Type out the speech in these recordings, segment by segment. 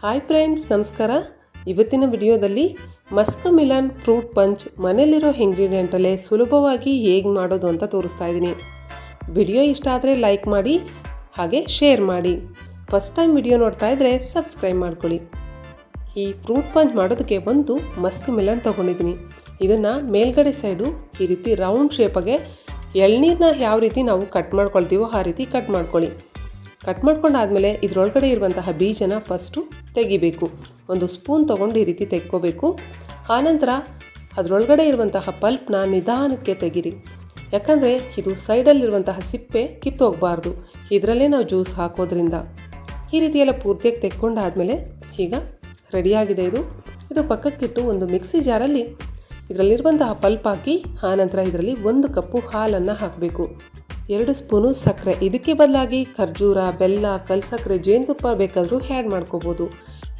Hi friends, ನಮಸ್ಕಾರ. ಇವತ್ತಿನ ವಿಡಿಯೋದಲ್ಲಿ ಮಸ್ಕ್ ಮಿಲನ್ ಫ್ರೂಟ್ ಪಂಚ್ ಮನೆಯಲ್ಲಿರೋ ಇಂಗ್ರೀಡಿಯೆಂಟಲ್ಲೇ ಸುಲಭವಾಗಿ ಹೇಗೆ ಮಾಡೋದು ಅಂತ ತೋರಿಸ್ತಾ ಇದ್ದೀನಿ. ವಿಡಿಯೋ ಇಷ್ಟ ಆದರೆ ಲೈಕ್ ಮಾಡಿ, ಹಾಗೆ ಶೇರ್ ಮಾಡಿ. ಫಸ್ಟ್ ಟೈಮ್ ವಿಡಿಯೋ ನೋಡ್ತಾ ಇದ್ದರೆ ಸಬ್ಸ್ಕ್ರೈಬ್ ಮಾಡ್ಕೊಳ್ಳಿ. ಈ ಫ್ರೂಟ್ ಪಂಚ್ ಮಾಡೋದಕ್ಕೆ ಒಂದು ಮಸ್ಕ್ ಮಿಲನ್ ತೊಗೊಂಡಿದ್ದೀನಿ. ಇದನ್ನು ಮೇಲ್ಗಡೆ ಸೈಡು ಈ ರೀತಿ ರೌಂಡ್ ಶೇಪಾಗೆ ಎಳ್ನೀರನ್ನ ಯಾವ ರೀತಿ ನಾವು ಕಟ್ ಮಾಡ್ಕೊಳ್ತೀವೋ ಆ ರೀತಿ ಕಟ್ ಮಾಡ್ಕೊಳ್ಳಿ. ಕಟ್ ಮಾಡ್ಕೊಂಡಾದಮೇಲೆ ಇದರೊಳಗಡೆ ಇರುವಂತಹ ಬೀಜನ ಫಸ್ಟು ತೆಗಿಬೇಕು. ಒಂದು ಸ್ಪೂನ್ ತೊಗೊಂಡು ಈ ರೀತಿ ತೆಕ್ಕೋಬೇಕು. ಆನಂತರ ಅದರೊಳಗಡೆ ಇರುವಂತಹ ಪಲ್ಪ್ನ ನಿಧಾನಕ್ಕೆ ತೆಗೀರಿ. ಯಾಕಂದರೆ ಇದು ಸೈಡಲ್ಲಿರುವಂತಹ ಸಿಪ್ಪೆ ಕಿತ್ತೋಗಬಾರ್ದು. ಇದರಲ್ಲೇ ನಾವು ಜ್ಯೂಸ್ ಹಾಕೋದ್ರಿಂದ ಈ ರೀತಿಯೆಲ್ಲ ಪೂರ್ತಿಯಾಗಿ ತೆಕ್ಕೊಂಡಾದಮೇಲೆ ಈಗ ರೆಡಿಯಾಗಿದೆ. ಇದು ಪಕ್ಕಕ್ಕಿಟ್ಟು ಒಂದು ಮಿಕ್ಸಿ ಜಾರಲ್ಲಿ ಇದರಲ್ಲಿರುವಂತಹ ಪಲ್ಪ್ ಹಾಕಿ ಆನಂತರ ಇದರಲ್ಲಿ 1 ಕಪ್ಪು ಹಾಲನ್ನು ಹಾಕಬೇಕು. 2 ಸ್ಪೂನು ಸಕ್ಕರೆ. ಇದಕ್ಕೆ ಬದಲಾಗಿ ಖರ್ಜೂರ, ಬೆಲ್ಲ, ಕಲ್ಸಕ್ಕರೆ, ಜೇನುತುಪ್ಪ ಬೇಕಾದರೂ ಆ್ಯಡ್ ಮಾಡ್ಕೋಬೋದು.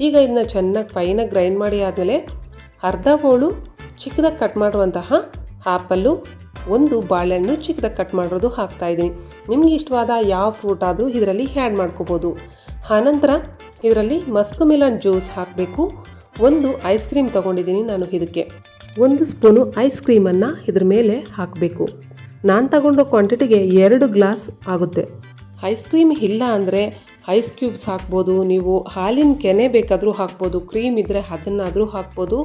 ಈಗ ಇದನ್ನ ಚೆನ್ನಾಗಿ ಫೈನಾಗಿ ಗ್ರೈಂಡ್ ಮಾಡಿ ಆದಮೇಲೆ ಅರ್ಧ ಹೋಳು ಚಿಕ್ಕದಾಗಿ ಕಟ್ ಮಾಡುವಂತಹ ಆ್ಯಪಲ್ಲು, 1 ಬಾಳೆಹಣ್ಣು ಚಿಕ್ಕದಾಗಿ ಕಟ್ ಮಾಡಿರೋದು ಹಾಕ್ತಾಯಿದ್ದೀನಿ. ನಿಮ್ಗೆ ಇಷ್ಟವಾದ ಯಾವ ಫ್ರೂಟ್ ಆದರೂ ಇದರಲ್ಲಿ ಆ್ಯಡ್ ಮಾಡ್ಕೋಬೋದು. ಆನಂತರ ಇದರಲ್ಲಿ ಮಸ್ಕ್ ಮಿಲನ್ ಜ್ಯೂಸ್ ಹಾಕಬೇಕು. 1 ಐಸ್ ಕ್ರೀಮ್ ತೊಗೊಂಡಿದ್ದೀನಿ ನಾನು. ಇದಕ್ಕೆ 1 ಸ್ಪೂನು ಐಸ್ ಕ್ರೀಮನ್ನು ಇದ್ರ ಮೇಲೆ ಹಾಕಬೇಕು. ನಾನು ತಗೊಂಡೋ ಕ್ವಾಂಟಿಟಿಗೆ 2 ಗ್ಲಾಸ್ ಆಗುತ್ತೆ. ಐಸ್ ಕ್ರೀಮ್ ಇಲ್ಲ ಅಂದರೆ ಐಸ್ ಕ್ಯೂಬ್ಸ್ ಹಾಕ್ಬೋದು. ನೀವು ಹಾಲಿನ ಕೆನೆ ಬೇಕಾದರೂ ಹಾಕ್ಬೋದು. ಕ್ರೀಮ್ ಇದ್ದರೆ ಅದನ್ನಾದರೂ ಹಾಕ್ಬೋದು.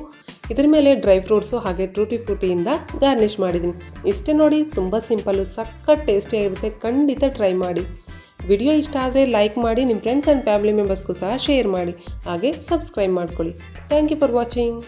ಇದ್ರ ಮೇಲೆ ಡ್ರೈ ಫ್ರೂಟ್ಸು ಹಾಗೆ ಟೂಟಿ ಫ್ರೂಟಿಯಿಂದ ಗಾರ್ನಿಷ್ ಮಾಡಿದ್ದೀನಿ. ಇಷ್ಟೇ ನೋಡಿ, ತುಂಬ ಸಿಂಪಲ್ಲು, ಸಖತ್ ಟೇಸ್ಟಿಯಾಗಿರುತ್ತೆ. ಖಂಡಿತ ಟ್ರೈ ಮಾಡಿ. ವಿಡಿಯೋ ಇಷ್ಟ ಆದರೆ ಲೈಕ್ ಮಾಡಿ, ನಿಮ್ಮ ಫ್ರೆಂಡ್ಸ್ ಆ್ಯಂಡ್ ಫ್ಯಾಮಿಲಿ ಮೆಂಬರ್ಸ್ಗೂ ಸಹ ಶೇರ್ ಮಾಡಿ, ಹಾಗೆ ಸಬ್ಸ್ಕ್ರೈಬ್ ಮಾಡ್ಕೊಳ್ಳಿ. Thank you for watching.